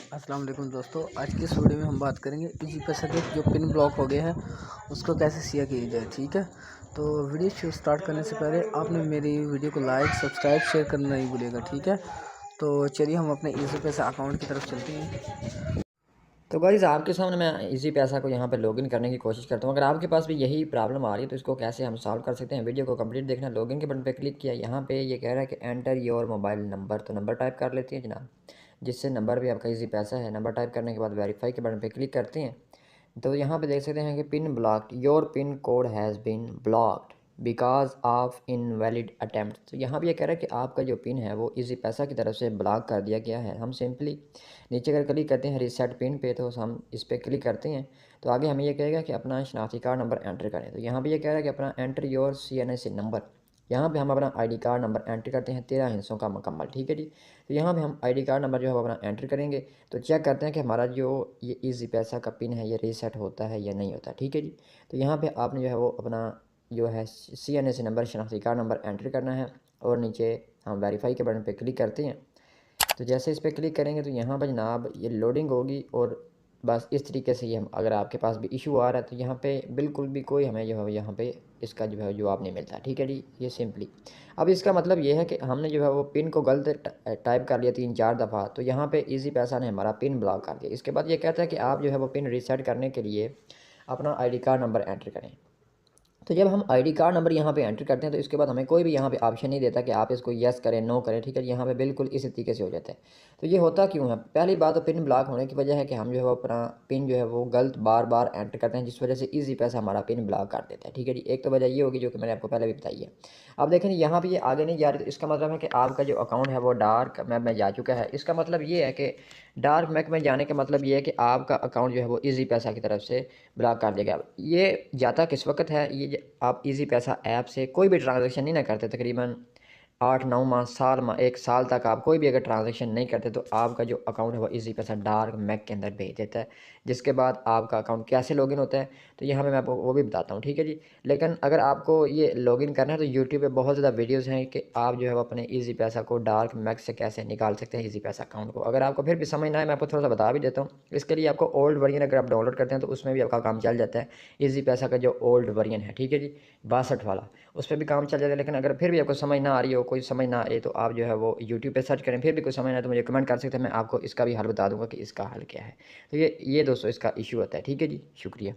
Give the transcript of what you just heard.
अस्सलाम वालेकुम दोस्तों, आज की इस वीडियो में हम बात करेंगे इजी पैसा के जो पिन ब्लॉक हो गया है उसको कैसे शेयर किया जाए। ठीक है, तो वीडियो स्टार्ट करने से पहले आपने मेरी वीडियो को लाइक सब्सक्राइब शेयर करना नहीं भूलिएगा। ठीक है, तो चलिए हम अपने इजी पैसा अकाउंट की तरफ चलते हैं। तो गाइज़ आपके सामने मैं इजी पैसा को यहाँ पे लॉगिन करने की कोशिश करता हूँ। अगर आपके पास भी यही प्रॉब्लम आ रही है तो इसको कैसे हम सॉल्व कर सकते हैं, वीडियो को कंप्लीट देखना। लॉगिन के बटन पे क्लिक किया, यहाँ पे ये कह रहा है कि एंटर योर मोबाइल नंबर, तो नंबर टाइप कर लेते हैं जनाब, जिससे नंबर भी आपका इजी पैसा है। नंबर टाइप करने के बाद वेरीफाई के बटन पर क्लिक करते हैं। तो यहाँ पे देख सकते हैं कि pin blocked, your pin code has been blocked because of invalid attempt. तो यहाँ भी ये कह रहा है कि आपका जो पिन है वो इजी पैसा की तरफ से ब्लॉक कर दिया गया है। हम सिंपली नीचे अगर क्लिक करते हैं रीसेट पिन पे, तो हम इस पर क्लिक करते हैं तो आगे हमें ये कहेगा कि अपना शनाख्ती कार्ड नंबर एंटर करें। तो यहाँ भी ये कह रहा है कि अपना एंटर योर CNC नंबर। यहाँ पे हम अपना आईडी कार्ड नंबर एंटर करते हैं 13 हिस्सों का मुकम्मल। ठीक है जी, तो यहाँ पे हम आईडी कार्ड नंबर जो है वो अपना एंटर करेंगे। तो चेक करते हैं कि हमारा जो ये इजी पैसा का पिन है ये रीसेट होता है या नहीं होता। ठीक है जी, तो यहाँ पे आपने जो है वो अपना जो है CNC नंबर शनाख्ती कार्ड नंबर एंटर करना है और नीचे हम वेरीफाई के बटन पर क्लिक करते हैं। तो जैसे इस पर क्लिक करेंगे तो यहाँ पर जनाब ये लोडिंग होगी और बस इस तरीके से ये हम, अगर आपके पास भी इशू आ रहा है तो यहाँ पे बिल्कुल भी कोई हमें जो है यहाँ पे इसका जो है जवाब नहीं मिलता। ठीक है जी, ये सिंपली। अब इसका मतलब ये है कि हमने जो है वो पिन को गलत टाइप कर लिया 3-4 दफ़ा, तो यहाँ पे इजी पैसा ने हमारा पिन ब्लॉक कर दिया। इसके बाद ये कहता है कि आप जो है वो पिन रीसेट करने के लिए अपना आईडी कार्ड नंबर एंटर करें। तो जब हम आईडी कार्ड नंबर यहाँ पे एंटर करते हैं तो इसके बाद हमें कोई भी यहाँ पे ऑप्शन नहीं देता कि आप इसको यस करें नो करें। ठीक है, यहाँ पे बिल्कुल इसी तरीके से हो जाता है। तो ये होता क्यों है? पहली बात तो पिन ब्लॉक होने की वजह है कि हम जो है वो अपना पिन जो है वो गलत बार बार एंटर करते हैं, जिस वजह से इजी पैसा हमारा पिन ब्लॉक कर देता है। ठीक है जी, एक तो वजह ये होगी जो कि मैंने आपको पहले भी बताई है। अब देखें यहाँ पर ये आगे नहीं जा रही, तो इसका मतलब है कि आपका जो अकाउंट है वो डार्क मैप में जा चुका है। इसका मतलब ये है कि डार्क मैप में जाने का मतलब ये है कि आपका अकाउंट जो है वो इजी पैसा की तरफ से ब्लॉक कर दिया गया। ये जाता किस वक्त है? आप इजी पैसा ऐप से कोई भी ट्रांजैक्शन नहीं ना करते, तकरीबन 8-9 माह, साल माह, 1 साल तक आप कोई भी अगर ट्रांजैक्शन नहीं करते तो आपका जो अकाउंट है वो इजी पैसा डार्क मैक के अंदर भेज देता है। जिसके बाद आपका अकाउंट कैसे लॉगिन होता है तो यहाँ पे मैं आपको वो भी बताता हूँ। ठीक है जी, लेकिन अगर आपको ये लॉगिन करना है तो यूट्यूब पे बहुत ज़्यादा वीडियोज़ हैं कि आप जो है वो अपने इजी पैसा को डार्क मैक से कैसे निकाल सकते हैं इजी पैसा अकाउंट को। अगर आपको फिर भी समझ ना आए, मैं आपको थोड़ा सा बता भी देता हूँ। इसके लिए आपको ओल्ड वर्जन अगर आप डाउनलोड करते हैं तो उसमें भी आपका काम चल जाता है। इजी पैसा का जो ओल्ड वर्जन है, ठीक है जी, 62 वाला, उस पर भी काम चल जाता है। लेकिन अगर फिर भी आपको समझ ना आ रही हो, कोई समझ ना आए, तो आप जो है वो यूट्यूब पे सर्च करें। फिर भी कोई समझ ना आए तो मुझे कमेंट कर सकते हैं, मैं आपको इसका भी हल बता दूंगा कि इसका हल क्या है। तो ये दोस्तों इसका इशू होता है। ठीक है जी, शुक्रिया।